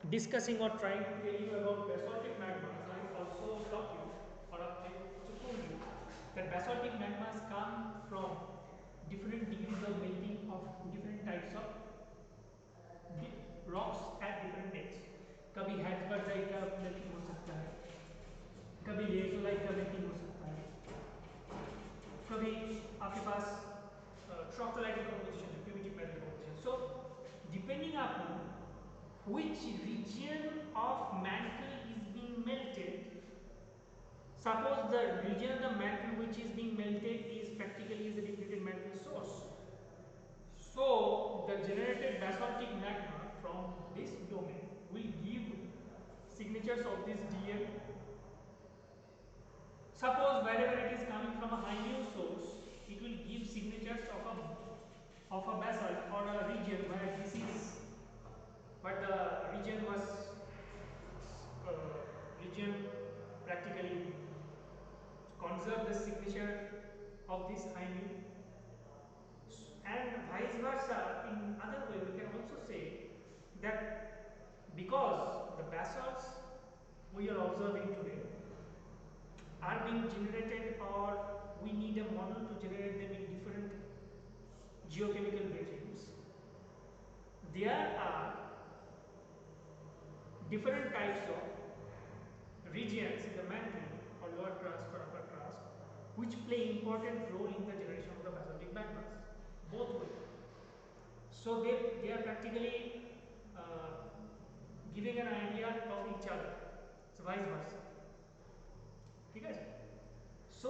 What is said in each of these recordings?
discussing or trying to tell you about basaltic magmas, I also taught you, or I also told you, that basaltic magmas come from different degrees of melting of different types of rocks at different depths. कभी हैट्सबर्ग का melting हो सकता है, कभी लेज़ोलाइट का melting हो सकता है, कभी आपके पास ट्रॉफोलाइट कंपोजिशन है, primitive metal composition. So depending upon which region of mantle is being melted, suppose the region of the mantle which is being melted is practically is a depleted mantle source, so the generated basaltic magma from this domain will give signatures of this DM. Suppose wherever it is coming from a high source, it will give signatures of a basalt or a region where this is, but the region was region practically conserve the signature of this high mu, and vice versa. In other way, we can also say that because the basalts we are observing today are being generated, or we need a model to generate them in different geochemical regimes, there are different types of regions in the mantle or lower crust or upper crust which play important role in the generation of the basaltic magmas, both ways. So they are practically uh, giving an idea of each other. So vice versa. ठीक है? So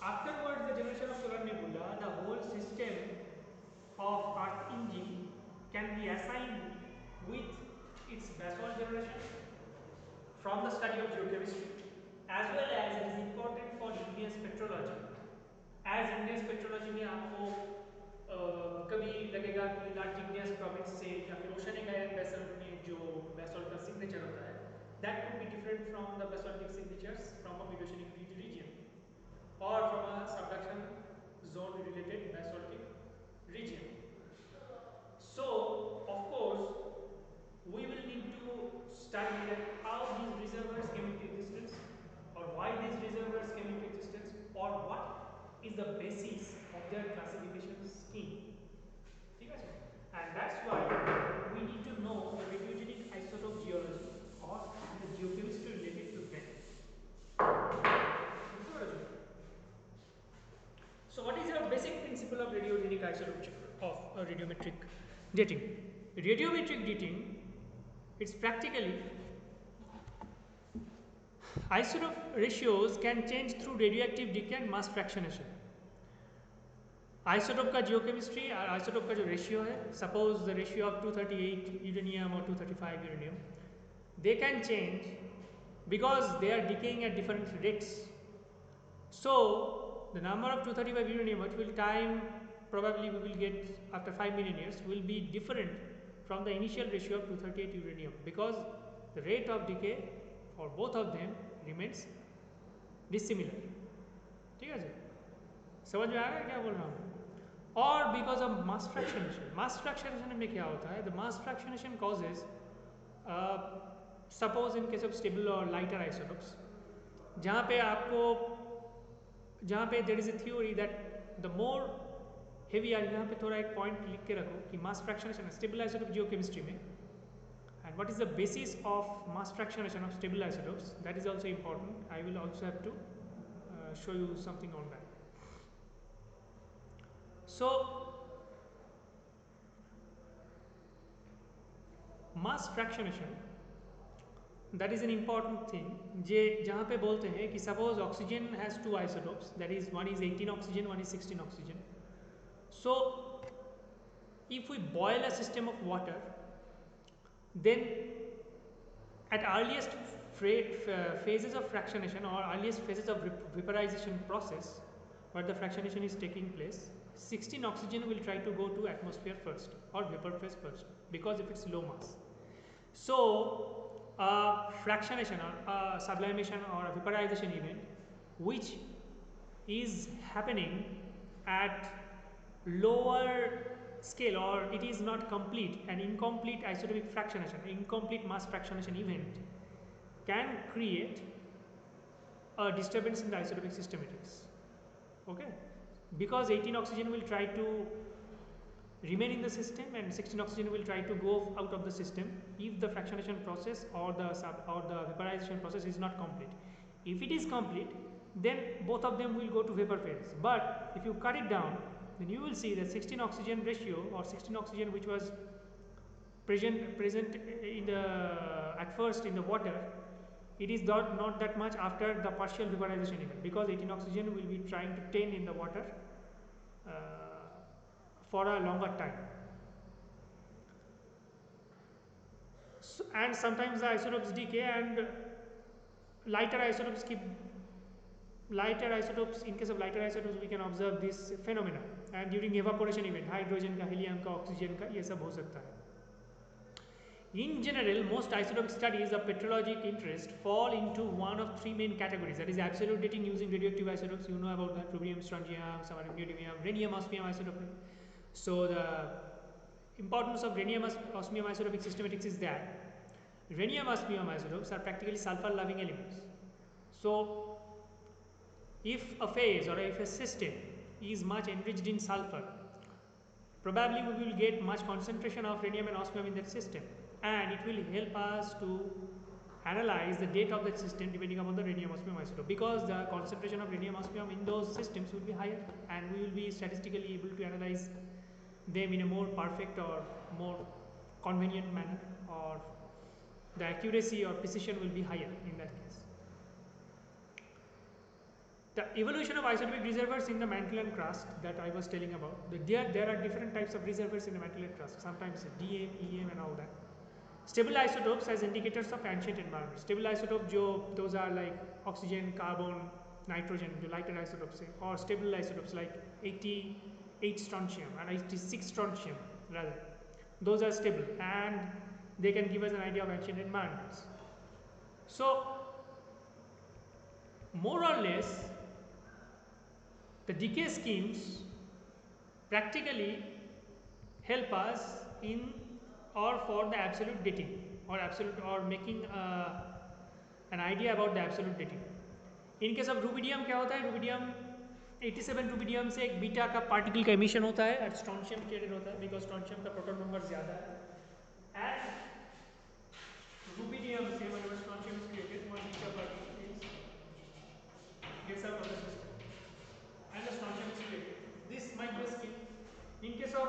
afterwards the generation of solar nebula, the whole system of Earth engine can be assigned with its basalt generation from the study of geochemistry, as well as it is important for Indian spectrology. As Indian spectrology में आपको कभी लगेगा कि large igneous province से या फिर oceanic iron basalt में जो बेसल्ट का सिग्नेचर होता है, that could be different from the basaltic signatures from a mid-oceanic region or from a subduction zone related basaltic region. So, of course, we will need to study that how these reservoirs came into existence, or why these reservoirs came into existence, or what is the basis of their classification scheme. And that's why we need to know the radiogenic isotope geology or the geochemistry related to them. So what is your basic principle of radiogenic isotope of radiometric dating? Radiometric dating, it's practically isotope ratios can change through radioactive decay and mass fractionation. Isotope का geochemistry और isotope का जो ratio है, suppose the ratio of 238 uranium और 235 uranium, they can change because they are decaying at different rates. So the number of 235 uranium which will time probably we will get after 5 million years will be different from the initial ratio of 238 uranium, because the rate of decay for both of them remains dissimilar. ठीक है जी, समझ में आ रहा है क्या बोल रहा हूँ? और because of mass fractionation. Mass fractionation में क्या होता है? The mass fractionation causes, suppose in case of stable और लाइटर आइसोटोप्स, जहाँ पे आपको, जहाँ पे there is a theory that the more heavy are, यहाँ पे थोड़ा एक पॉइंट लिख के रखो कि mass fractionation stable isotope geochemistry में, and what is the basis of mass fractionation of stable isotopes, that is also important. I will also have to show you something on that. So mass fractionation, that is an important thing, जे जहाँ पे बोलते हैं कि suppose oxygen has two isotopes, that is one is 18 oxygen, one is 16 oxygen. So if we boil a system of water, then at earliest phases of fractionation or earliest phases of vaporization process where the fractionation is taking place, 16 oxygen will try to go to atmosphere first or vapor phase first, because if it's low mass. So fractionation or sublimation or a vaporization event which is happening at lower scale, or it is not complete, an incomplete isotopic fractionation, incomplete mass fractionation event can create a disturbance in the isotopic systematics. Okay, because 18 oxygen will try to remain in the system and 16 oxygen will try to go out of the system if the fractionation process or the vaporization process is not complete. If it is complete, then both of them will go to vapor phase. But if you cut it down, then you will see that 16 oxygen ratio, or 16 oxygen which was present in the at first in the water, it is not that much after the partial vaporization event, because 18 oxygen will be trying to tame in the water uh, for a longer time. So, and sometimes the isotopes decay, and lighter isotopes keep lighter isotopes, in case of lighter isotopes we can observe this phenomena, and during evaporation event hydrogen का, helium का, oxygen का, ये सब हो सकता है. In general, most isotopic studies of petrologic interest fall into one of three main categories, that is absolute dating using radioactive isotopes. You know about that: rubidium, strontium, samarium, neodymium, rhenium, osmium isotopic. So the importance of rhenium, osmium isotopic systematics is that rhenium, osmium isotopes are practically sulfur-loving elements. So if a phase or if a system is much enriched in sulfur, probably we will get much concentration of rhenium and osmium in that system, and it will help us to analyze the date of that system depending upon the rhenium osmium isotope, because the concentration of rhenium osmium in those systems will be higher, and we will be statistically able to analyze them in a more perfect or more convenient manner, or the accuracy or precision will be higher in that case. The evolution of isotopic reservoirs in the mantle and crust that I was telling about, there are different types of reservoirs in the mantle and crust, sometimes DM, EM and all that. Stable isotopes as indicators of ancient environment. Stable isotopes, those are like oxygen, carbon, nitrogen, the lighter isotopes, or stable isotopes like 88 strontium and 86 strontium rather. Those are stable and they can give us an idea of ancient environments. So more or less, the decay schemes practically help us in or for the absolute dating, or making an idea about the absolute dating. In case of rubidium क्या होता है? rubidium 87 rubidium से एक beta का particle का emission होता है, और स्ट्रोंशियम क्रिएटेड होता है बिकॉज स्ट्रोंशियम का प्रोटॉन नंबर ज़्यादा है, एंड rubidium से whenever strontium is created, one beta particle is gets out of the system and the strontium is created. This might be a scheme. In case of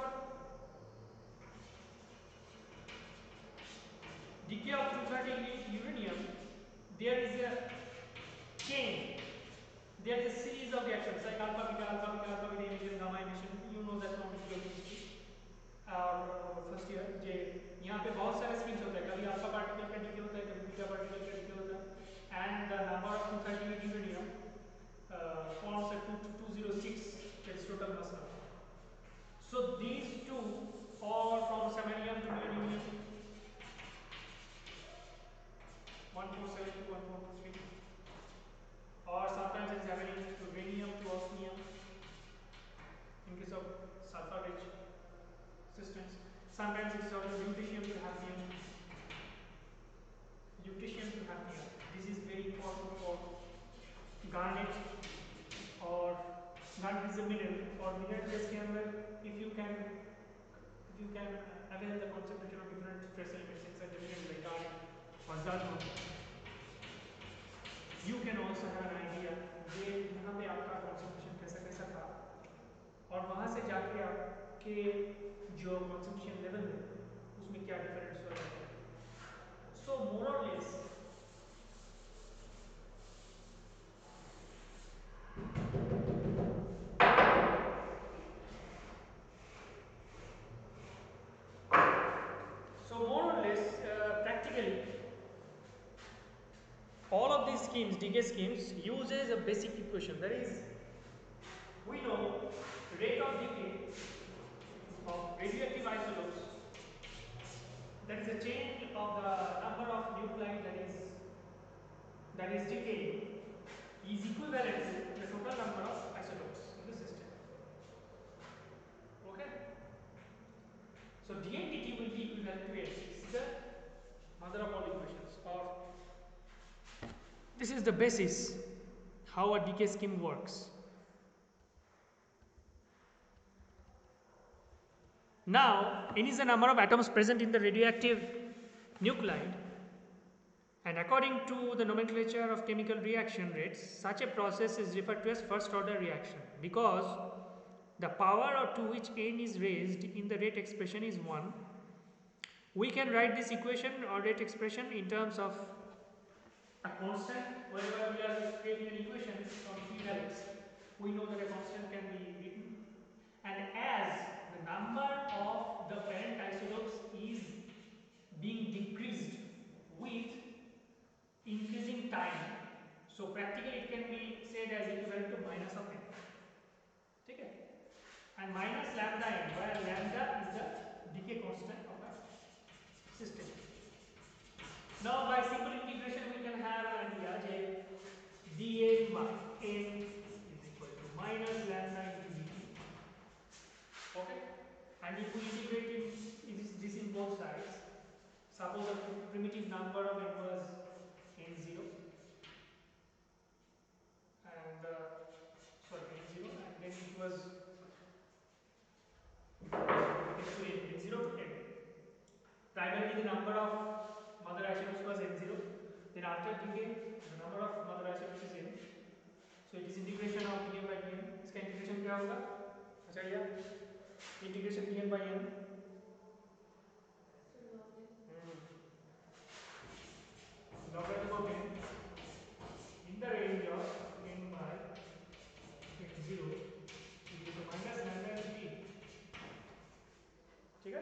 decay of 230 uranium, there is a chain, there is a series of reactions like alpha beta emission, gamma emission. You know that from chemistry और first year जे यहाँ पे बहुत सारे streams होते हैं, कभी alpha particle का DK होता है, कभी बीटा पार्टिकल का डीके होता है, and the number of 238 uranium forms a 206 its total mass number. So these two are from samarium to uranium 147 to 143, or sometimes it is happening to rhenium to osmium in case of sulfur rich systems. Sometimes it is also lutetium to hafnium. Lutetium to hafnium. This is very important for garnet, or garnet is a mineral, or mineral के अंदर if you can avail the concentration of different trace elements inside the mineral like garnet or zircon, you can also have an idea कि यहाँ पे आपका concentration कैसा था, और वहाँ से जाके आपके जो concentration level है उसमें क्या difference हो रहा है. So more or less practically all of these schemes, decay schemes, uses a basic equation. That is, we know rate of decay of radioactive isotopes, that is a change of the number of nuclei that is decaying, is equivalent to the total number of isotopes in the system. Okay? So d and dt will be equivalent to n. This is the mother of all equations, or this is the basis how a decay scheme works. Now, n is the number of atoms present in the radioactive nuclide, and according to the nomenclature of chemical reaction rates, such a process is referred to as first order reaction, because the power to which n is raised in the rate expression is 1. We can write this equation or rate expression in terms of a constant. Whenever we are creating an equation from equivalence, we know that a constant can be written, and as the number of the parent isotopes is being decreased with increasing time, so practically it can be said as equivalent to minus of n. Okay? And minus lambda n, where lambda is the decay constant of a system. Now by simple integration we can have an idea that dn by n is equal to minus lambda into dt. Okay? And if we integrate this in both sides, suppose the primitive number of n was n0 and sorry n0, and then it was n0 to n. Primarily the number of mother isotopes was n0. Then after decay, the number of mother isotopes is n. So it is integration of dn by dn. इसका integration क्या होगा? अच्छा या integration dn by n. Logarithm of n in the range of n by n0 equal to minus lambda dt. ठीक है?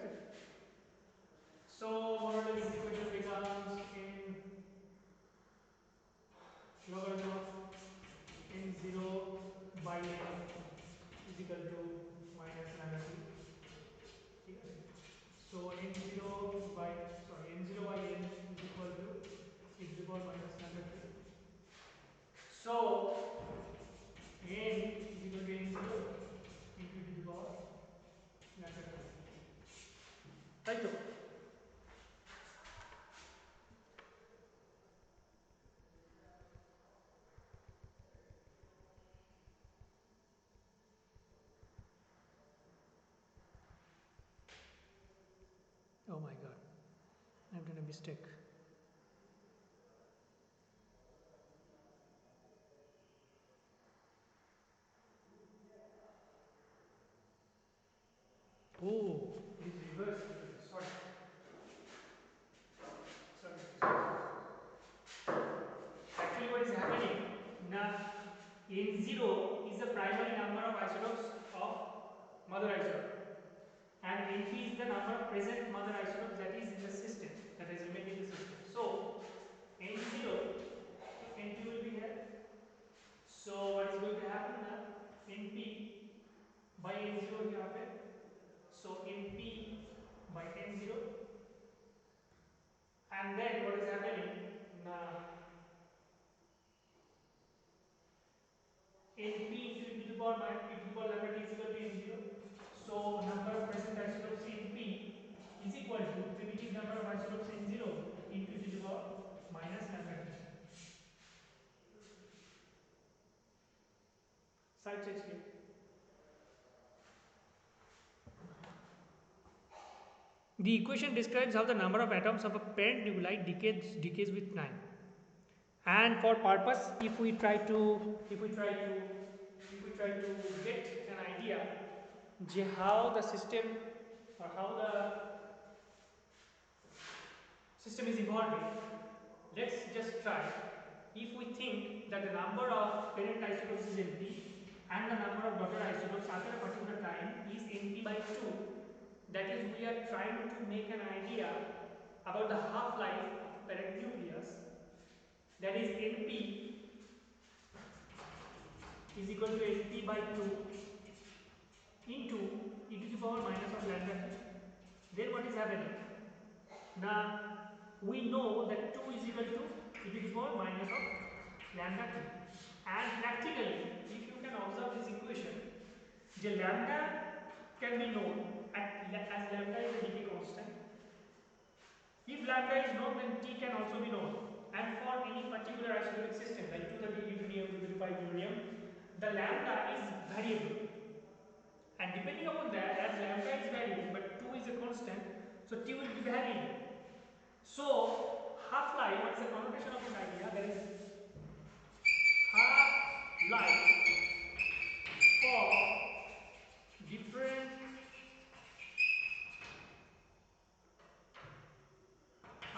So monoid integration becomes n logarithm of n0 by n is equal to minus lambda t. ठीक है? So n0 by n is equal to e to the power minus lambda t. So n is equal to n0 into e to the power lambda t. Right? Oh my god, I've done a mistake. Oh, it is reversed. Sorry. Actually, what is happening now? N0 is the primary number of isotopes of mother isotope, and Np is the number of present mother isotopes that is in the system, that is remained in the system. So N0 to Np will be here. So what is going to happen now? Np by N0 here happen. So Np by N0, and then what is happening now? Np into e to the power lambda t is equal to n0. So number of present isotopes Np is equal to primitive number of isotopes n0 into e to the power minus lambda t. Side checks here. The equation describes how the number of atoms of a parent nuclide decays with time. And for purpose, if we try to get an idea how the system or how the system is evolving, let's just try. If we think that the number of parent isotopes is Np and the number of daughter isotopes after a particular time is Np by 2, that is, we are trying to make an idea about the half-life of parent nucleus, that is Np is equal to Np by 2 into e to the power minus of lambda t. Then what is happening? Now we know that 2 is equal to e to the power minus of lambda t. And practically, if you can observe this equation, the lambda can be known as lambda is a decay constant. If lambda is known, then T can also be known. And for any particular isotopic system like 230 uranium, 235 uranium, the lambda is variable. And depending upon that, as lambda is varying, but 2 is a constant, so T will be varying. So, half-life, what is the connotation of this idea? There is half-life for different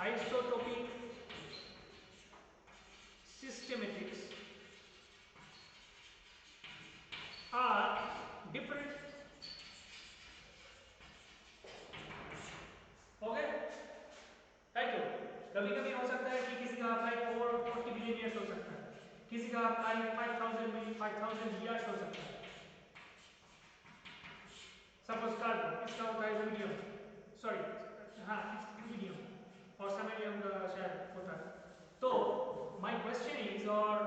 isotopic systematics are different. Okay right हो कभी कभी हो सकता है कि किसी का half life 40 billion years हो सकता है, किसी का हाफ लाइफ 5000 ईयर्स हो सकता है. सपोज कार्बन इसका होता है रुबिडियम, सॉरी हाँ रुबिडियम और समैलियम का शायद होता है. तो माय क्वेश्चन इज और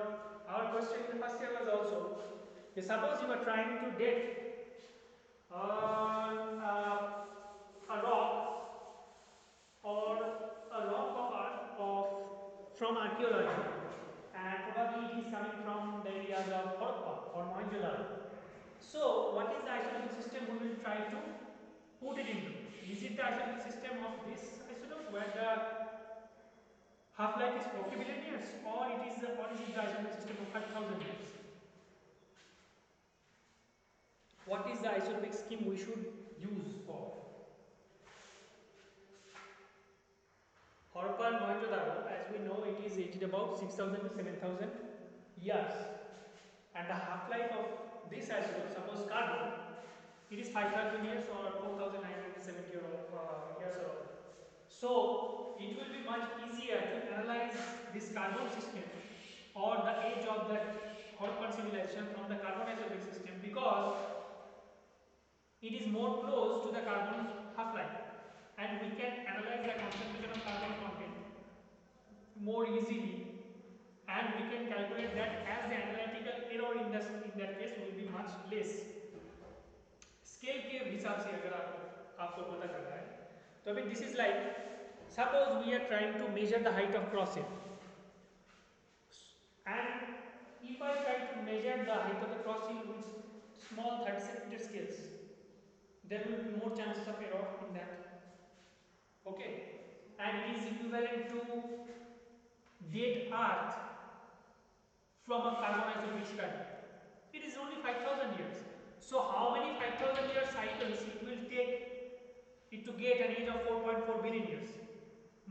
our question in the first year was also suppose you are trying to date a rock or a rock from archaeology, and probably it is coming from the areas of Harappa or Mohenjo-daro. So, what is the isotopic system we will try to put it into? Is it the isotopic system of this isotope where the half-life is 40 billion years, or is it the isotopic system of 5000 years? What is the isotopic scheme we should use for? Harappa and Mohenjo-daro, as we know, it is aged about 6000 to 7000 years, and the half-life of this isotope, suppose carbon, it is 5000 years or 4970 years old. So it will be much easier to analyze this carbon system or the age of that Harappan civilization from the carbon isotopic system, because it is more close to the carbon half-life, and we can analyze the concentration of carbon content more easily, and we can calculate that as the analytical error in that case will be much less. Scale के हिसाब से अगर आपको पता करना है तो अभी this is like suppose we are trying to measure the height of crossing, and if I try to measure the height of the crossing with small 30 centimeter scales, there will be more chances of error in that. Okay, and it is equivalent to date earth from a carbon isotopic study. It is only 5000 years. So how many 5000 year cycles it will take it to get an age of 4.4 billion years?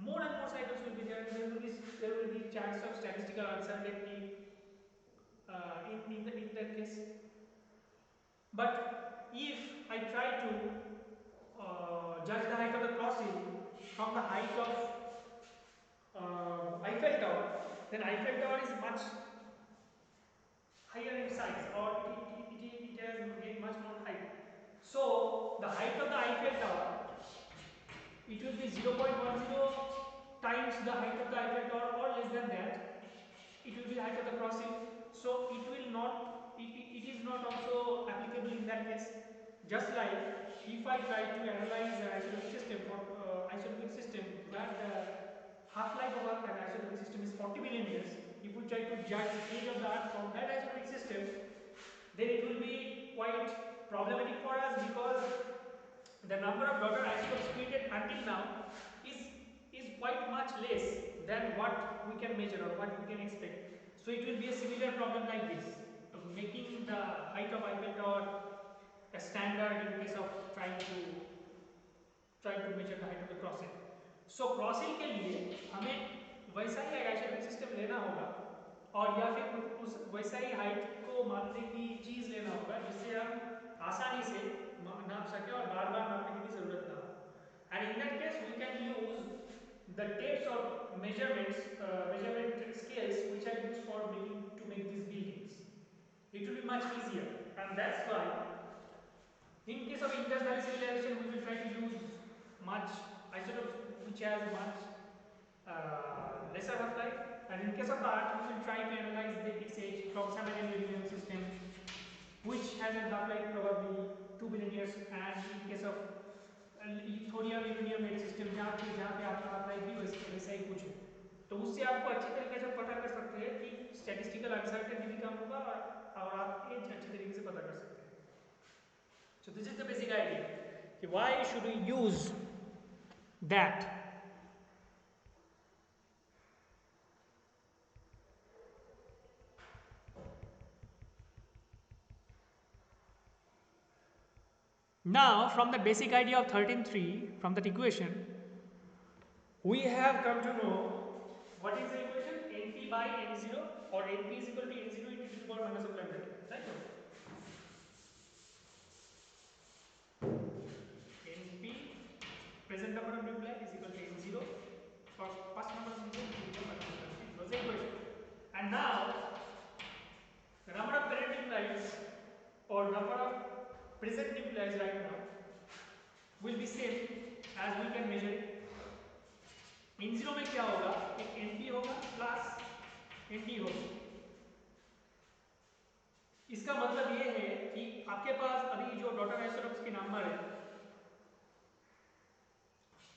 More and more cycles will be there. There will be chance of statistical uncertainty in that case. But if I try to judge the height of the crossing from the height of Eiffel Tower, then Eiffel Tower is much higher in size, or it has gained much more height. So the height of the Eiffel Tower, it will be 0.10 times the height of the Eiffel Tower or less than that. It will be the height of the crossing. So it will not. It is not also applicable in that case. Just like if I try to analyze an isotopic system or isotopic system where the half-life of an isotopic system is 40 billion years, if we try to judge the age of the Earth from that isotopic system, then it will be quite problematic for us, because the number of daughter isotopes created until now is quite much less than what we can measure or what we can expect. So it will be a similar problem like this, making the height of Eiffel Tower a standard in case of trying to measure the height of the crossing. So crossing के लिए हमें वैसा ही isotopic system लेना होगा, और या फिर उस वैसा ही हाइट को मापने की चीज लेना होगा जिससे हम आसानी से नाप सकें और बार बार नापने की जरूरत ना हो. And in that case we can use the tapes or measurement scales which are used for make these buildings. It will be much easier, and that's why in case of Indus Valley civilization we will try to use much isotopes which has much lesser half-life, and in case of the Earth we will try to analyze its age from Sumerian uranium system which has a half-life probably 2 billion years, and in case of thorium uranium एक system जहाँ पे आपका archive भी वैसा ही कुछ है, तो उससे आपको अच्छे तरीके से पता कर सकते हैं कि स्टैटिस्टिकल अनसर्टेनिटी कम होगा और आप एज अच्छे तरीके से पता कर सकते हैं. So this is the basic idea. Why should we use that? Now, from the basic idea of 13.3, from that equation, we have come to know what is the equation? Np by N0, or Np is equal to N0 into to the power minus of lambda t. Right? Np, present number of nuclei, is equal to N0, or first number of nuclei is equal to minus of lambda t. It was the equation. And now, the number of parent nuclei or number of present nuclei right now will be same as we can measure it. N0 में क्या होगा? एक Np होगा plus Nd होगा. इसका मतलब ये है कि आपके पास अभी जो डॉटर आइसोटोप्स के नंबर है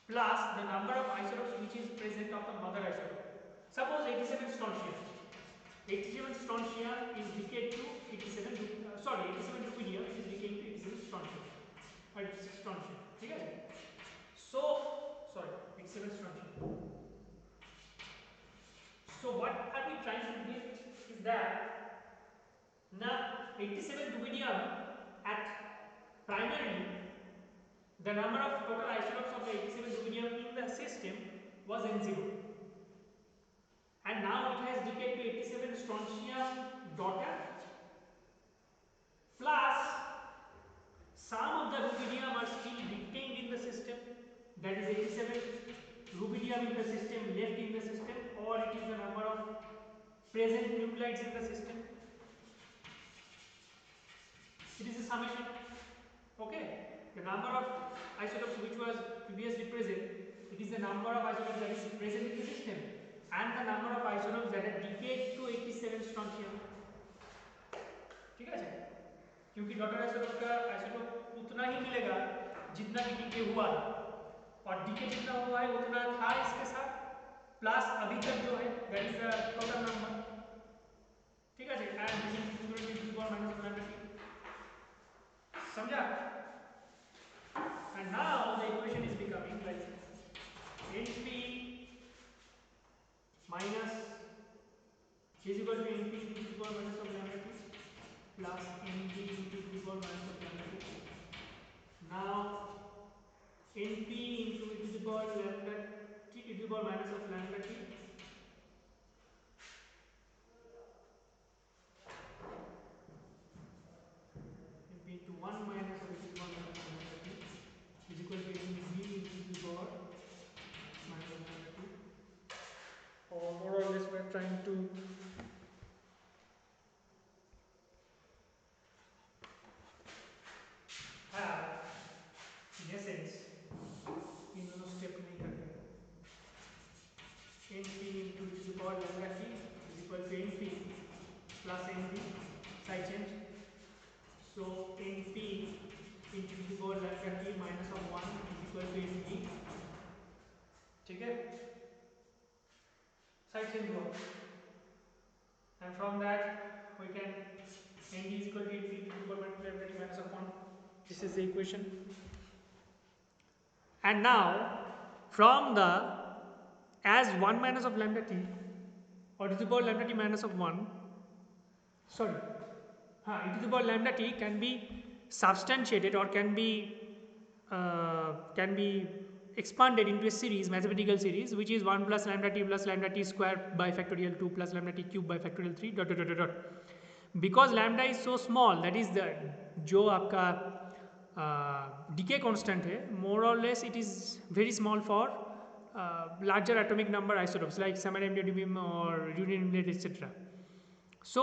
plus the number of isotopes which is present of the mother isotope. Suppose 87 strontium. 87 strontium is decayed to 87 rubidium it is decaying to 87 strontium. 86 strontium. ठीक है? So 87 strontium. So what are we trying to get is that now 87 rubidium at primarily the number of total isotopes of the 87 rubidium in the system was N0, and now it has decayed to 87 strontium daughter plus some of the rubidium are still retained in the system, that is 87 rubidium in the system left in the system, or it is the number of present nuclides in the system. It is a summation. Okay, the number of isotopes which was previously present, it is the number of isotopes that is present in the system, and the number of isotopes that are decayed to 87 strontium. ठीक है? क्योंकि daughter isotope का isotope उतना ही मिलेगा जितना कि DK हुआ है, और डीके जितना हुआ है उतना था इसके साथ प्लस अभी तक जो है that is the total number. ठीक है? And this is equal to the power minus lambda t. समझा? And now the equation is becoming like Np minus is equal to Np into the power minus of lambda t plus Np into the power minus of lambda t. Now Np into e to the power lambda t e to the power minus of lambda t Np into 1 minus of e to the power minus of lambda t is equal to Np into the power minus of lambda t. Or more or less we are trying to have in essence इन दोनों step नहीं करते. Np into e to the power lambda t is equal to Np plus Np, side change. So Np into e to the power lambda t minus of 1 is equal to Np. ठीक है? Side change हुआ, and from that we can Nd is equal to Np into the power lambda t minus of 1. This is the equation. And now from the as 1 minus of lambda t or e to the power lambda t minus of 1, e to the power lambda t can be substantiated or can be expanded into a series, mathematical series, which is 1 plus lambda t square by factorial 2 plus lambda t cube by factorial 3 dot dot dot dot. Because lambda is so small, that is the जो आपका decay constant है, more or less it is very small for larger atomic number isotopes like samarium or uranium etc. So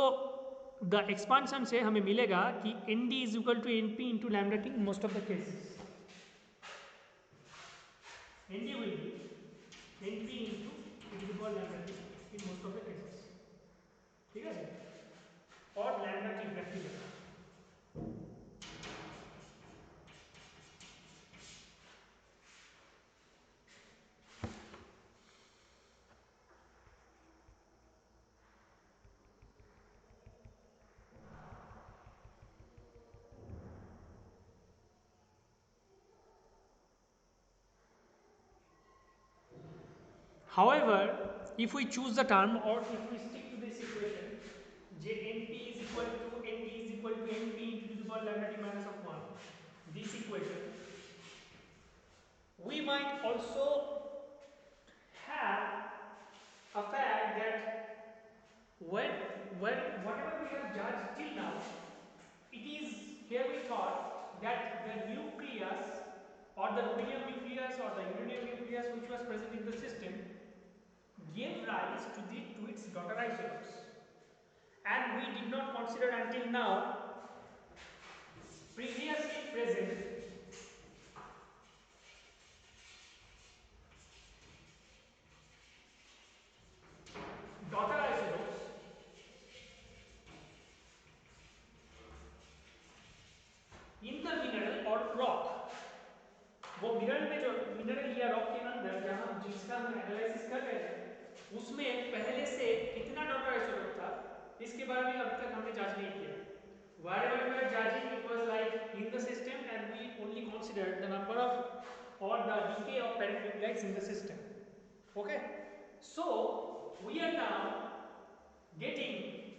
the expansion से हमें मिलेगा कि Nd is equal to Np into lambda t in most of the cases. Nd will be Np into e to the power lambda t in most of the cases. ठीक है? और lambda t practical. However, if we choose the term or if we stick to this equation, Np is equal to Nd is equal to Np into the power lambda t minus of 1, this equation, we might also have a fact that when whatever we have judged till now, it is here we thought that the nucleus or the rubidium nucleus or the uranium nucleus which was present in the system gave rise to its daughter isotopes, and we did not consider until now previously present daughter isotopes in the mineral or rock. वो mineral में जो mineral या rock के अंदर जहां जिसका हम analysis कर रहे थे उसमें पहले से कितना डॉटर आइसोटोप था इसके बारे में अभी तक हमने जांच नहीं किया. Wherever we are judging, it was like in the system, and we only considered the number of or the decay of parent nuclides in the system. Okay, so we are now getting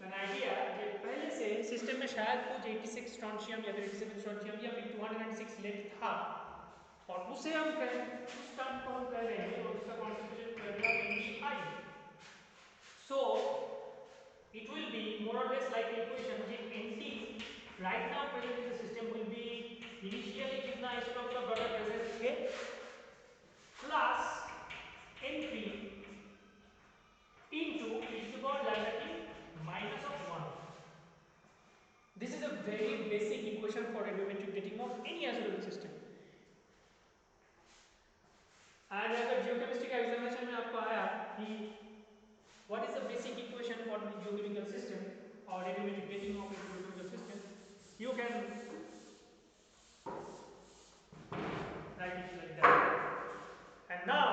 an idea कि पहले से system में शायद कुछ 86 strontium या 87 strontium या फिर 206 lead था, और उसे हम उस टर्म को हम कह रहे हैं और उसका कॉन्सेंट्रेशन कर रहे हैं NDI. So it will be more or less like the equation that Nd right now present in the system will be initially कितना isotopes of daughter present थे plus Np into e to the power lambda t minus of 1. This is a very basic equation for radiometric dating of any isotopic system. And अगर geochemistry का examination में आपको आया कि what is the basic equation for the geochemical system or radiometric dating of a geochemical system, you can write it like that. And now,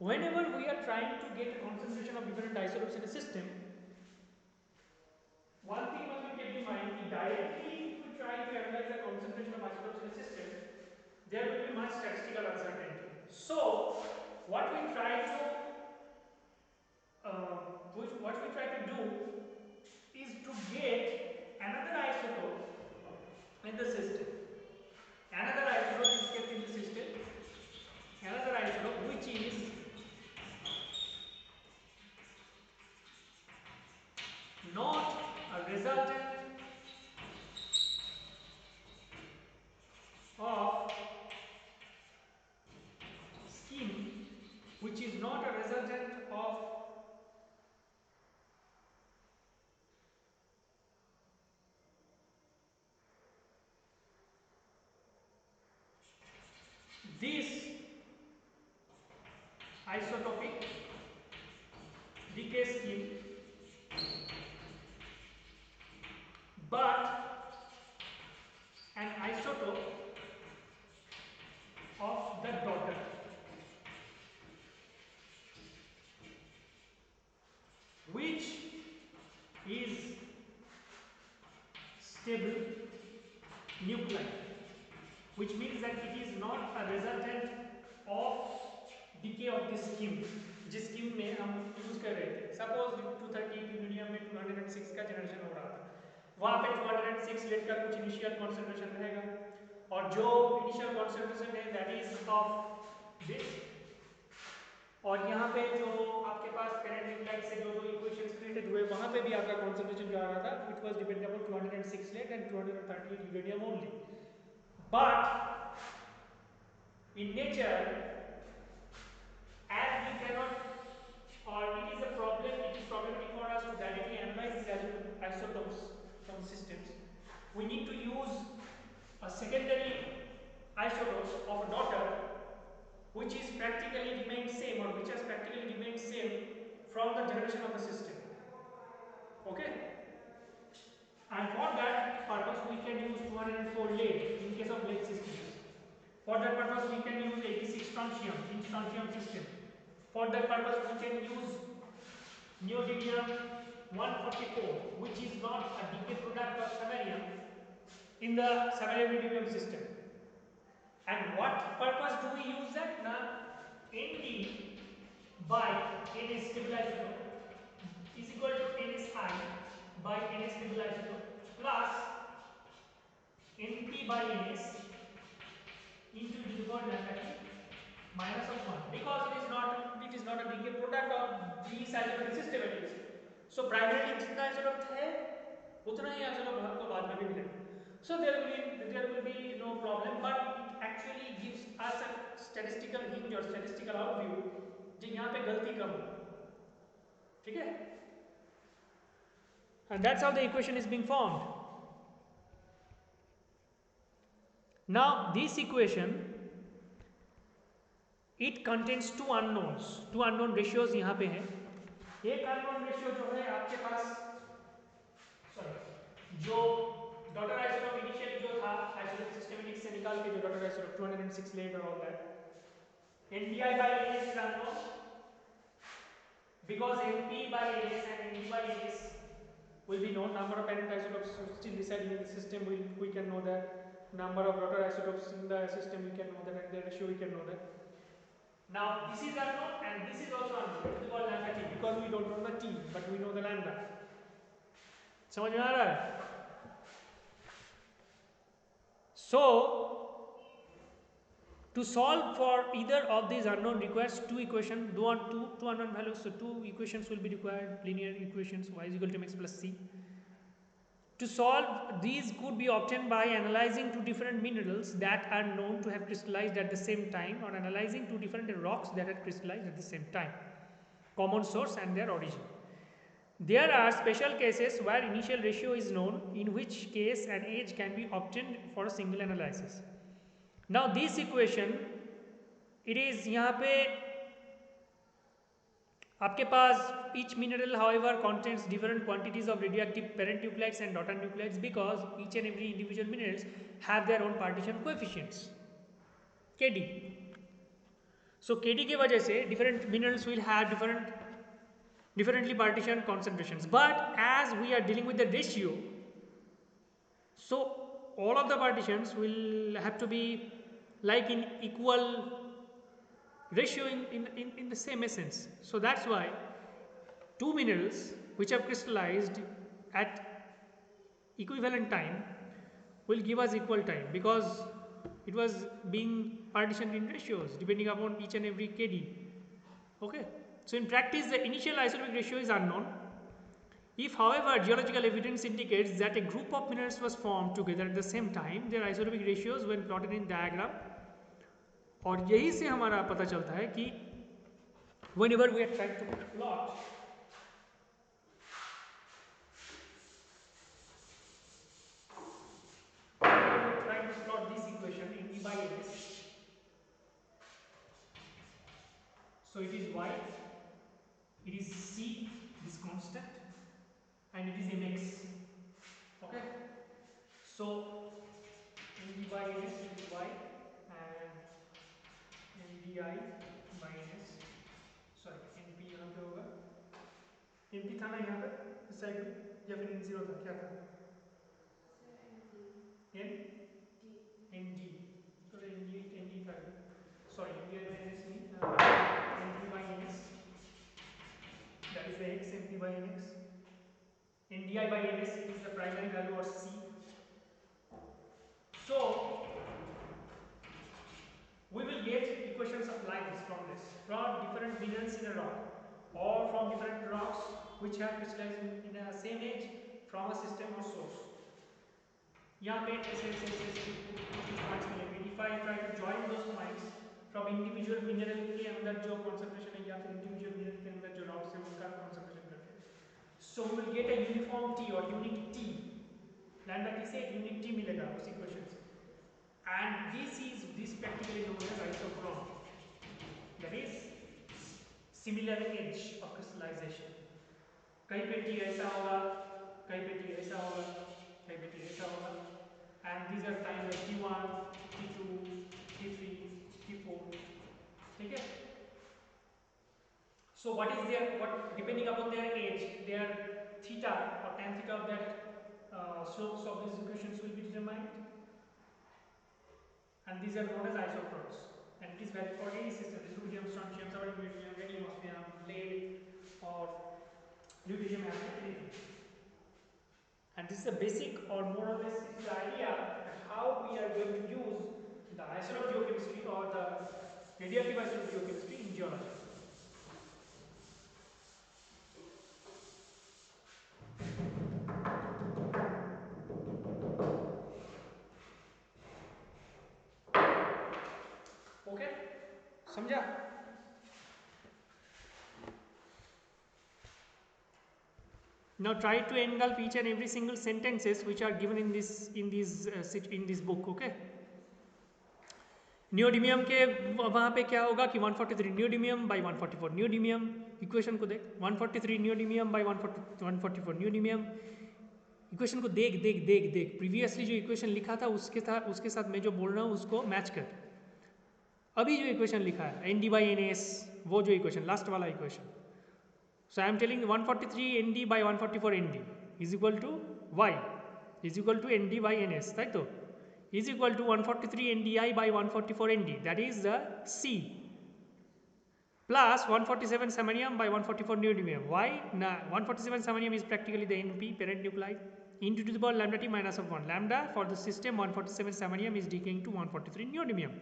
whenever we are trying to get a concentration of different isotopes in a system, one thing must be kept in mind: directly if we try to analyze the concentration of isotopes in a system, there will be much statistical uncertainty. So, what we try to do is to get another isotope in the system. Another isotope is kept in the system. Another isotope which is not a resultant of skin, which is not a resultant of this isotopic decay scheme, but an isotope of the daughter, which is stable nuclide, which means that it is not a resultant of decay of this scheme. जिस scheme में हम use कर रहे थे, suppose 230 uranium में 206 का generation हो रहा था, वहां पे 206 लेड का कुछ इनिशियल कॉन्सेंट्रेशन रहेगा, और जो इनिशियल कॉन्सेंट्रेशन है दैट इज ऑफ दिस, और यहाँ पे जो आपके पास पेरेंट न्यूक्लाइड से जो दो इक्वेशंस क्रिएटेड हुए वहां पे भी आपका कॉन्सेंट्रेशन जो आ रहा था it was dependent upon 206 lead and 238 uranium only. But in nature, as we cannot, or it is problematic for us to directly analyze these isotopes from systems, we need to use a secondary isotopes of a daughter which is practically remained same, or which has practically remained same from the generation of the system. Okay, and for that purpose we can use 204 lead in case of lead systems. For that purpose we can use 86 strontium in strontium system. For that purpose we can use neodymium 144, which is not a decay product of samarium in the samarium system. And what purpose do we use that? Now, Nd by NS stable isotope plus NP by NS into e to the power lambda t minus of 1, because it is not a decay product of these isotopic systematics. So primarily जितना isotope है उतना ही isotope हमको बाद में भी मिलेगा. So there will be no problem, but it actually gives us a statistical hinge or statistical outview जो यहाँ पे गलती कम हो. ठीक है? And that's how the equation is being formed. Now this equation, it contains two unknown ratios यहाँ पे हैं. एक unknown ratio जो है आपके पास, जो डॉटर आइसोटोप इनिशियली जो था आइसोटोप सिस्टेमेटिक से निकाल के जो डॉटर आइसोटोप 206 लेट और all that, NDI by NS is unknown because NP by NS and ND by NS will be known. Number of parent isotopes still residing in the system, we can know that. Number of daughter isotopes in the system we can know that, and the ratio we can know that. Now this is unknown and this is also unknown. It is called lambda t because we don't know the t but we know the lambda. समझ में आ रहा है? So to solve for either of these unknown requires two equations, two unknown values. So two equations will be required, linear equations, y is equal to mx plus c. To solve these could be obtained by analyzing two different minerals that are known to have crystallized at the same time, or analyzing two different rocks that are crystallized at the same time, common source and their origin. There are special cases where initial ratio is known, in which case an age can be obtained for a single analysis. Now this equation, it is यहाँ पे आपके पास each mineral however contains different quantities of radioactive parent nuclides and daughter nuclides because each and every individual minerals have their own partition coefficients Kd. So Kd की वजह से different minerals will have differently partitioned concentrations, but as we are dealing with the ratio, so all of the partitions will have to be like in equal ratio in the same essence. So that's why two minerals which have crystallized at equivalent time will give us equal time because it was being partitioned in ratios depending upon each and every Kd. Okay, so in practice the initial isotopic ratio is unknown. If however geological evidence indicates that a group of minerals was formed together at the same time, their isotopic ratios when plotted in diagram, और यही से हमारा पता चलता है कि whenever we are trying to plot this equation in E by NS, so it is y, it is c, this constant, and it is mx. Okay, so in E by NS it is y and NDI by NS, sorry NP यहाँ पे होगा, NP था ना यहाँ पे इस side में या फिर N0 था, क्या था? ND, so the ND था, sorry NDI by NS means NP by NS, that is the x, NP by NX. NDI by NS is the primary value or C. So we will get equations of lines from this, from different minerals in a rock or from different rocks which have crystallized in a same age from a system or source. यहाँ पे ऐसे points मिलेंगे. If I try to join those points from individual mineral के अंदर जो concentration है या फिर individual mineral के अंदर जो rocks है उनका concentration करके, so we will get a uniform T or unique T. Lambda T से unique T मिलेगा उस equation से. And this practically known as isochron, that is similar edge of crystallization. कहीं पे T ऐसा होगा, कहीं पे T ऐसा होगा, कहीं पे T ऐसा होगा, and these are times like T1, T2, T3, T4. ठीक है? So what depending upon their age, their theta or tan theta of that slopes of these equations will be determined. And these are known as isochrons, and it is valid for any system: rubidium, strontium, sodium, radium, osmium, lead, or lutetium, anything. And this is the basic, or more or less the idea how we are going to use the isotope geochemistry or the radioactive isotope geochemistry in geology. Okay? समझा? Now try to engulf each and every single sentences which are given in this book. Okay? Neodymium के वहाँ पे क्या होगा कि 143 neodymium by 144 neodymium, equation को देख 143 neodymium by 144 neodymium, equation को देख देख देख देख प्रीवियसली जो इक्वेशन लिखा था उसके साथ मैं जो बोल रहा हूँ उसको मैच कर. अभी जो इक्वेशन लिखा है N D by N S, वो जो इक्वेशन लास्ट वाला equation, so I am telling 143 N D by 144 N D is equal to Y is equal to N D by N S, ताई तो is equal to 143 NDI by 144 ND, that is the C, plus 147 samarium by 144 neodymium. Why? Now 147 samarium is practically the NP, parent nuclei, into to the power lambda t minus of 1. Lambda for the system 147 samarium is decaying to 143 neodymium.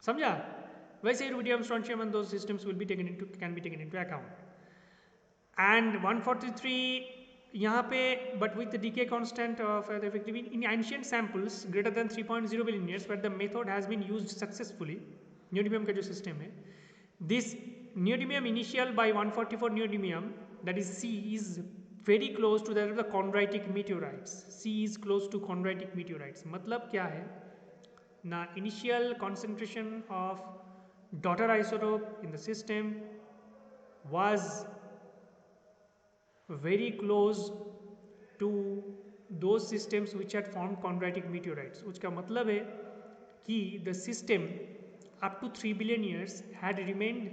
समझा? वैसे rubidium, strontium and those systems will be can be taken into account. And 143 यहाँ पे but with the decay constant of effective in ancient samples greater than 3.0 billion years, where the method has been used successfully, neodymium का जो system है, this neodymium initial by 144 neodymium, that is C, is very close to that of the chondritic meteorites. C is close to chondritic meteorites. मतलब क्या है ना, initial concentration of daughter isotope in the system was very close to those systems which had formed chondritic meteorites. उसका मतलब है कि the system up to 3 billion years had remained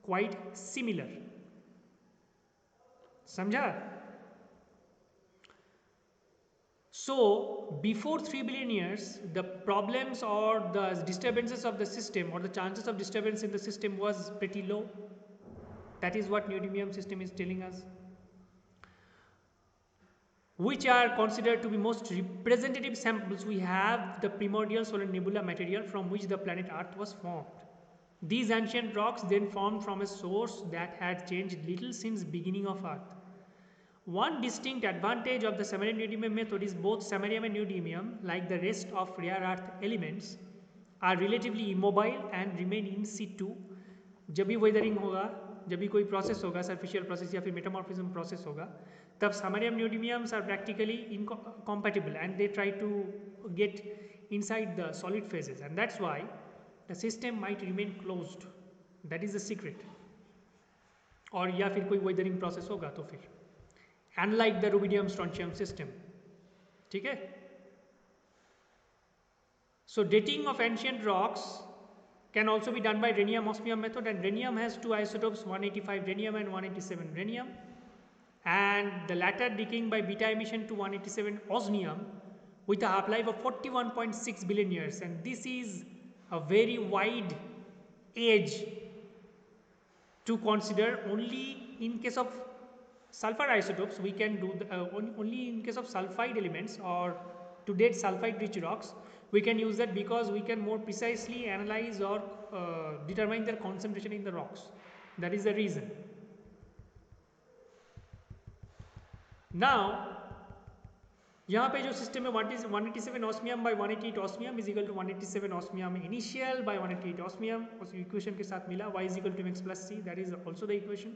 quite similar. समझा? So before 3 billion years the problems or the disturbances of the system or the chances of disturbance in the system was pretty low. That is what neodymium system is telling us, which are considered to be most representative samples. We have the primordial solar nebula material from which the planet Earth was formed. These ancient rocks then formed from a source that had changed little since beginning of Earth. One distinct advantage of the samarium neodymium method is both samarium and neodymium, like the rest of rare earth elements, are relatively immobile and remain in situ. जब भी weathering होगा, जब भी कोई process होगा, सरफेशियल process या फिर metamorphism process होगा, तब samarium neodymiums are practically incompatible and they try to get inside the solid phases, and that's why the system might remain closed. That is the secret. और या फिर कोई weathering process होगा तो फिर unlike the rubidium strontium system. ठीक है? So dating of ancient rocks can also be done by rhenium osmium method, and rhenium has two isotopes, 185 rhenium and 187 rhenium, and the latter decaying by beta emission to 187 osmium with a half-life of 41.6 billion years, and this is a very wide age to consider. Only in case of sulfur isotopes we can do only in case of sulfide elements or to date sulfide rich rocks we can use that, because we can more precisely analyze or determine their concentration in the rocks. That is the reason. Now यहाँ पे जो system है 187 osmium by 188 osmium is equal to 187 osmium initial by 188 osmium, उस equation के साथ मिला y is equal to mx plus c, that is also the equation.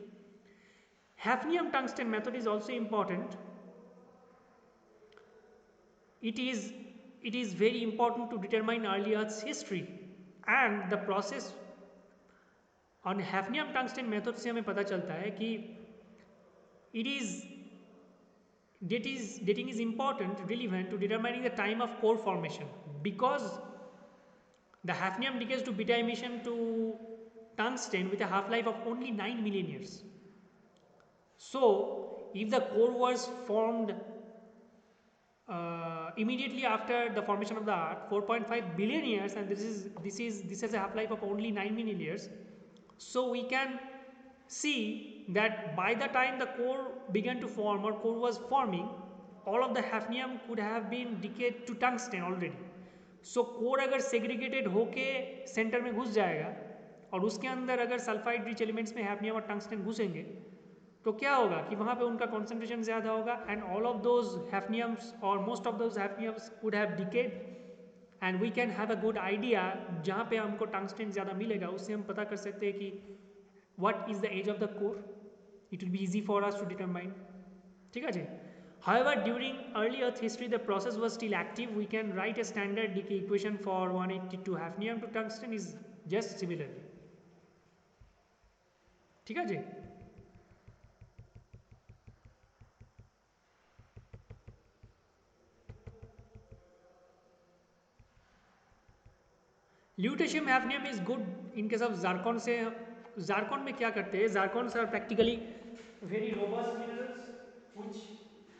Hafnium tungsten method is also important. It is very important to determine early Earth's history, and the process on hafnium tungsten method से हमें पता चलता है कि dating is important, relevant to determining the time of core formation, because the hafnium decays to beta emission to tungsten with a half-life of only 9 million years. So if the core was formed immediately after the formation of the Earth, 4.5 billion years, and this has a half-life of only 9 million years, so we can see that by the time the core began to form or core was forming, all of the hafnium could have been decayed to tungsten already. So core अगर segregated होके centre में घुस जाएगा और उसके अंदर अगर sulphide rich elements में हैफनियम और टंगस्टन घुसेंगे तो क्या होगा कि वहाँ पे उनका कॉन्सेंट्रेशन ज़्यादा होगा and all of those hafniums और most of those hafniums would have decayed and we can have a good idea जहाँ पे हमको टंगस्टन ज़्यादा मिलेगा उससे हम पता कर सकते हैं कि what is the age of the core. It will be easy for us to determine. ठीक है जी. However, during early Earth history, the process was still active. We can write a standard decay equation for 182 hafnium to tungsten is just similarly. ठीक है जी. Lutetium hafnium is good in case of zircon से. Zircon में क्या करते हैं? Zircons are practically very robust minerals which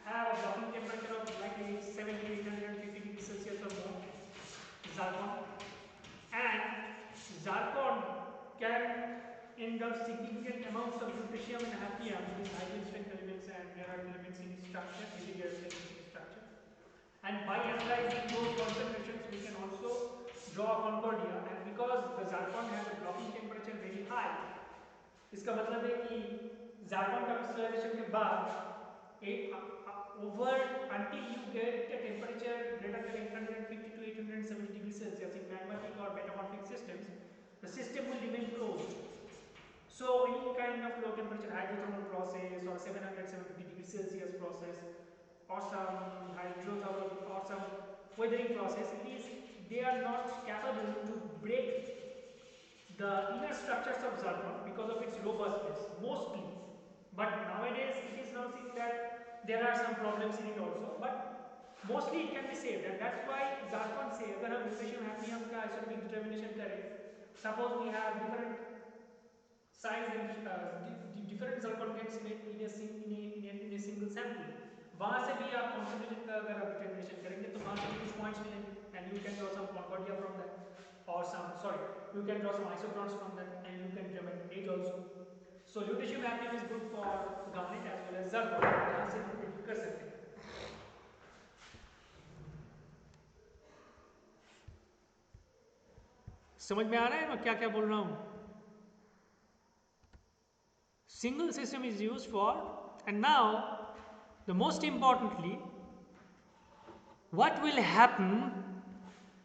have a blocking temperature of like 7 to 850 degrees Celsius or more. Zircon and zircon can end up significant amounts of lutetium and hafnium with high strength elements and rare earth elements in structure, within their in structure. And by analyzing those concentrations, we can also draw a concordia. And because the zircon has a blocking temperature very high, इसका मतलब है कि zircon का crystallization के बाद over until you get a temperature greater than 850 to 870 degrees Celsius in magmatic or metamorphic systems, the system will remain closed. So any kind of low temperature hydrothermal process or 700-750 degrees Celsius process or some hydrothermal or some weathering process, they are not capable to break the inner structures of zircon because of its robustness mostly. But nowadays it is now seen that there are some problems in it also, but mostly it can be saved. And that's why zircon से अगर हम lutetium hafnium का isotopic determination करें, suppose we have different size and different zircon gets in a single sample, वहाँ से भी आप concentration का अगर आप determination करेंगे तो वहाँ से भी कुछ points मिलेंगे and you can draw some concordia from that or some you can draw some isochrones from that and you can determine age also. So lutetium hafnium is good for garnet as well as zircon, जहाँ से हम predict कर सकते हैं. समझ में आ रहा है मैं क्या क्या बोल रहा हूँ? Single system is used for, and now the most importantly, what will happen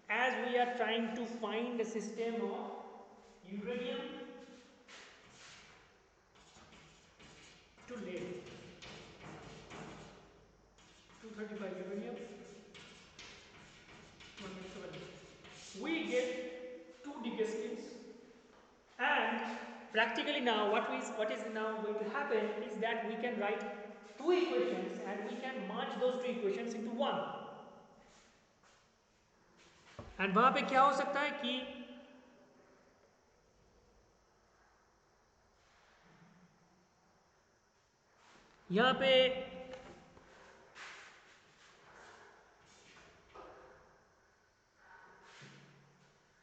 as we are trying to find a system of uranium to lead. 235 uranium, 107. We get two decay schemes, and practically now what is now going to happen is that we can write two equations and we can merge those two equations into one. And वहां पे क्या हो सकता है कि यहाँ पे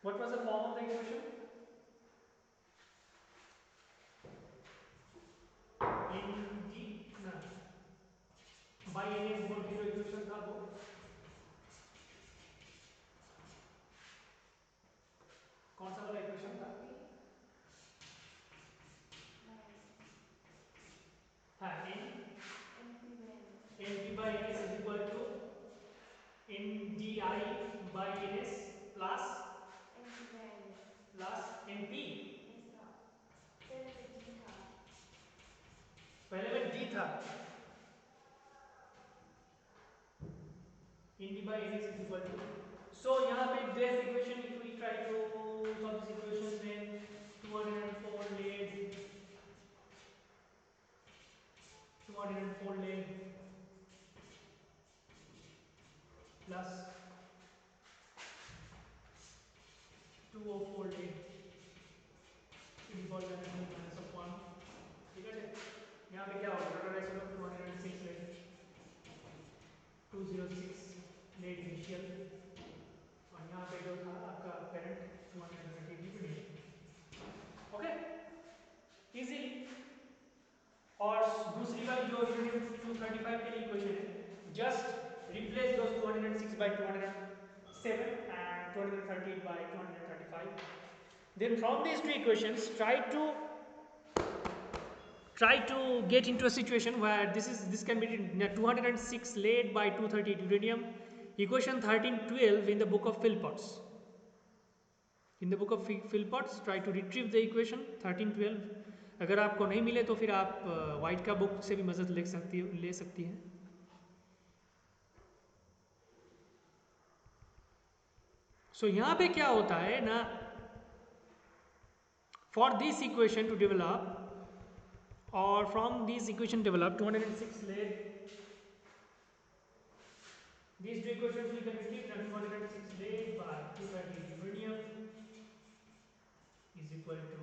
what was the form of the equation? by n is equal to 0 equation था वो. कौन सा वाला इक्वेशन था? हाँ, np by ns is equal to ndi by ns plus np. पहले में d था. nd by ns is equal to. So यहाँ पे this equation, if we try to solve this equation, then 204 lead plus 204 lead to the power minus of 1. ठीक है. यहाँ पे क्या होगा? Total isotope 206 lead 206 lead initial और यहाँ पे जो था आपका पेरेंट 230 न्यूटन. Okay, easily. और दूसरी वाली जो यूरेनियम 235 के लिए इक्वेशन है just replace those 206 by 207 and 238 by 235. Then from these two equations, try to get into a situation where this can be written 206 lead by 238 uranium, equation 1312 in the book of Philpotts. In the book of Philpotts, try to retrieve the equation 1312. अगर आपको नहीं मिले तो फिर आप white का book से भी मदद ले सकती हैं. So यहाँ पे क्या होता है ना, for this equation to develop, or from this equation developed 206 lead, these two equations we can retrieve. 206 lead by 230 uranium is equal to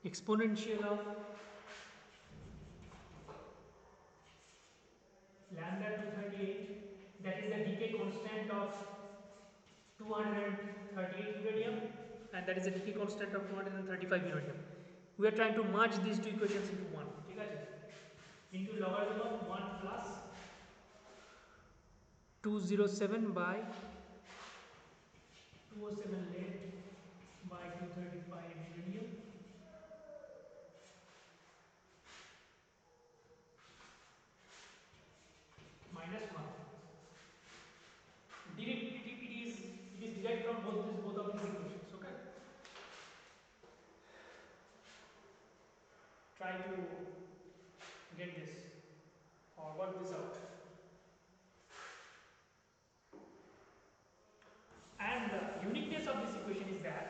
exponential of lambda 238, that is the decay constant of 238 uranium, and that is the decay constant of 235 uranium. We are trying to merge these two equations into one. Into logarithm of 1 plus 207 by 207 lead by 235 uranium minus 1. It is derived from both of these equations. Okay. Try to get this or work this out. And the uniqueness of this equation is that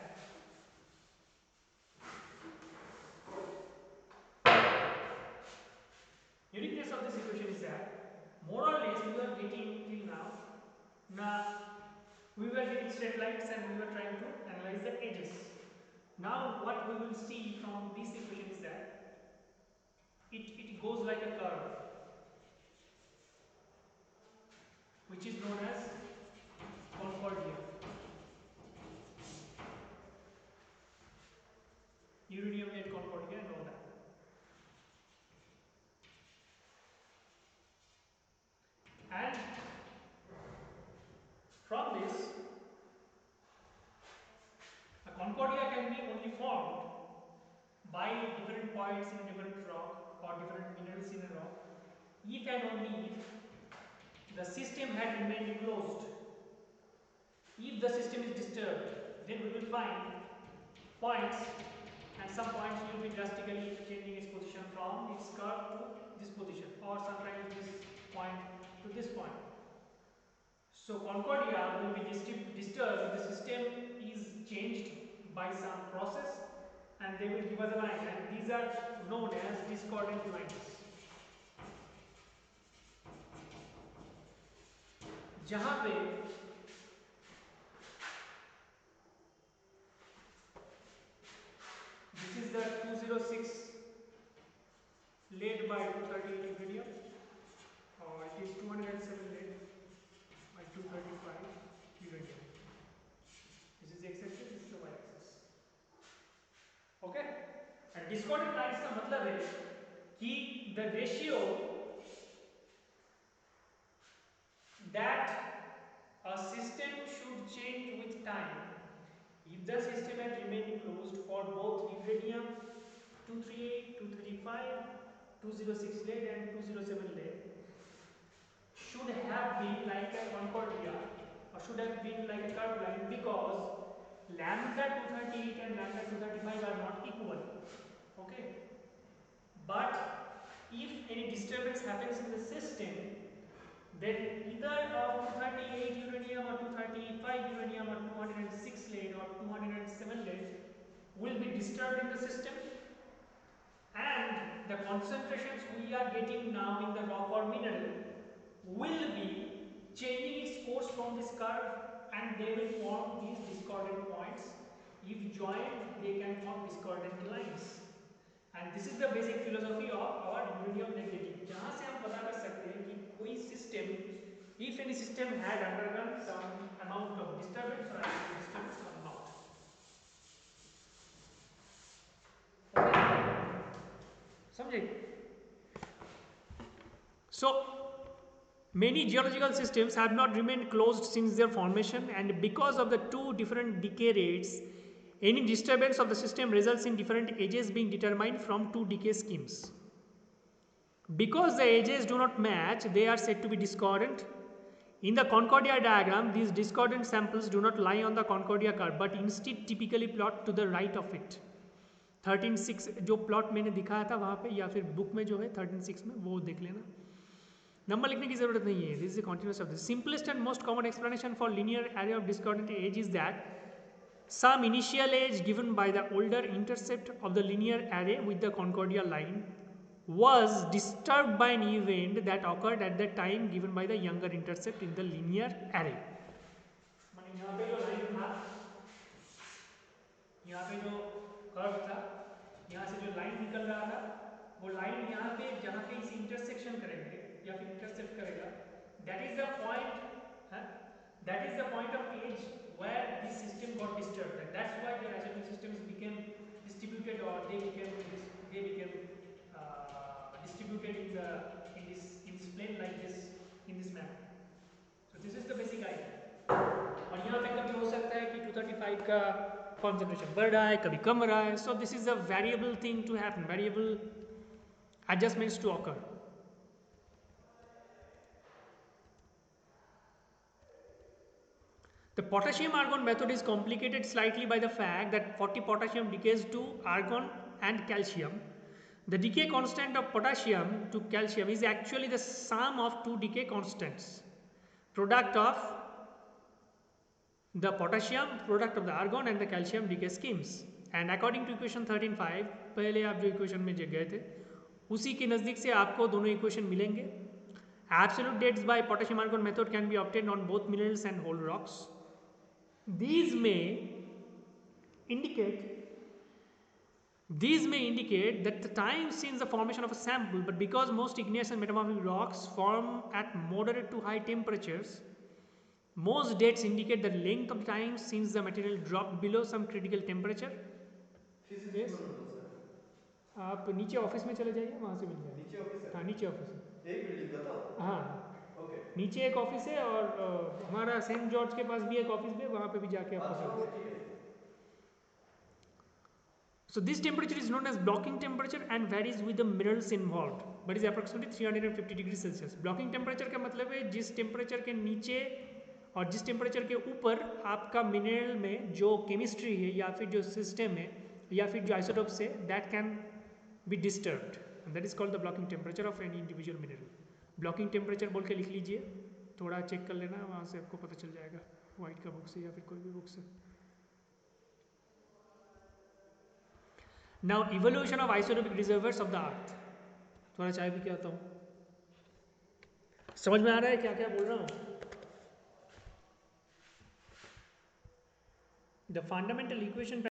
more or less we were getting till now. Now we were getting straight lines and we were trying to analyze the edges. Now what we will see from this equation is that it goes like a curve, which is known as Concordia. Uranium lead Concordia and all that. And from this, a Concordia can be only formed by different points in different rock or different minerals in a rock if and only if the system had remained closed. If the system is disturbed, then we will find points, and some points will be drastically changing its position from its curve to this position, or sometimes this point to this point. So Concordia will be disturbed if the system is changed by some process, and they will give us a line, and these are known as discordant lines. जहां पे this is the 206 lead by 238 uranium, or it is 207 lead by 235 uranium. This is the x-axis, this is the y-axis. Okay? And discordant lines का मतलब है कि the ratio that a system should change with time, if the system had remained closed for both uranium 238, 235, 206 lead and 207 lead, should have been like a Concordia, or should have been like a curved line, because lambda 238 and lambda 235 are not equal. Okay? But if any disturbance happens in the system, then either of 238 uranium or 235 uranium or 206 lead or 207 lead will be disturbed in the system, and the concentrations we are getting now in the rock or mineral will be changing its course from this curve, and they will form these discordant points. If joined, they can form discordant lines. And this is the basic philosophy of our uranium lead dating, जहां से हम पता कर सकते हैं कि कोई system, if any system had undergone some amount of disturbance or disturbance or not. Okay? समझे? So many geological systems have not remained closed since their formation, and because of the two different decay rates, any disturbance of the system results in different ages being determined from two decay schemes. Because the ages do not match, they are said to be discordant. In the Concordia diagram, these discordant samples do not lie on the Concordia curve but instead typically plot to the right of it. 13.6 जो plot मैंने दिखाया था वहाँ पे या फिर book में जो है 13.6 में वो देख लेना. नंबर लिखने की जरूरत नहीं है. This is continuous of the simplest and most common explanation for linear array of discordant age is that some initial age given by the older intercept of the linear array with the Concordia line was disturbed by an event that occurred at the time given by the younger intercept in the linear array. माने यहाँ पे जो line था, यहाँ पे जो curve था, यहाँ से जो लाइन निकल रहा था, वो लाइन यहाँ पे जहाँ पे इसे इंटरसेक्शन करेंगे या फिर इंटरसेप्ट करेगा, that is the point, that is the point of age where this system got disturbed, and that's why the isotopic systems became distributed, or they became distributed in this plane like this, in this manner. So this is the basic idea. और यहाँ पे कभी हो सकता है कि 235 का concentration बढ़ रहा है, कभी कम रहा है. So this is a variable thing to happen, variable adjustments to occur. The potassium argon method is complicated slightly by the fact that 40 potassium decays to argon and calcium. The decay constant of potassium to calcium is actually the sum of two decay constants, product of the potassium, product of the argon and the calcium decay schemes. And according to equation 13.5, पहले आप जो equation में गए थे उसी के नज़दीक से आपको दोनों equation मिलेंगे. Absolute dates by potassium argon method can be obtained on both minerals and whole rocks. These may indicate that the time since the formation of a sample, but because most igneous and metamorphic rocks form at moderate to high temperatures, most dates indicate the length of time since the material dropped below some critical temperature. Yes? आप नीचे office में चले जाइए, वहाँ से मिल जाएगा. नीचे office है? हाँ नीचे ऑफिस है. एक बिल्डिंग का तो? हाँ. ओके. नीचे एक ऑफिस है और हमारा सेंट जॉर्ज के पास भी एक ऑफिस है, वहाँ पे भी जाके आप पता कर सकते हैं. So this temperature is known as blocking temperature and varies with the minerals involved, but is approximately 350 degrees Celsius. Blocking temperature का मतलब है जिस टेम्परेचर के नीचे और जिस टेम्परेचर के ऊपर आपका मिनरल में जो केमिस्ट्री है या फिर जो सिस्टम है या फिर जो आइसोटोप्स है, that can be disturbed, and that is called the blocking temperature of any individual mineral. Blocking temperature बोल के लिख लीजिए, थोड़ा चेक कर लेना, वहाँ से आपको पता चल जाएगा वाइट का बुक से या फिर कोई भी बुक से. Now evolution of isotopic reservoirs of the earth. थोड़ा चाय भी क्या होता हूँ, समझ में आ रहा है क्या क्या बोल रहा हूँ. The fundamental equation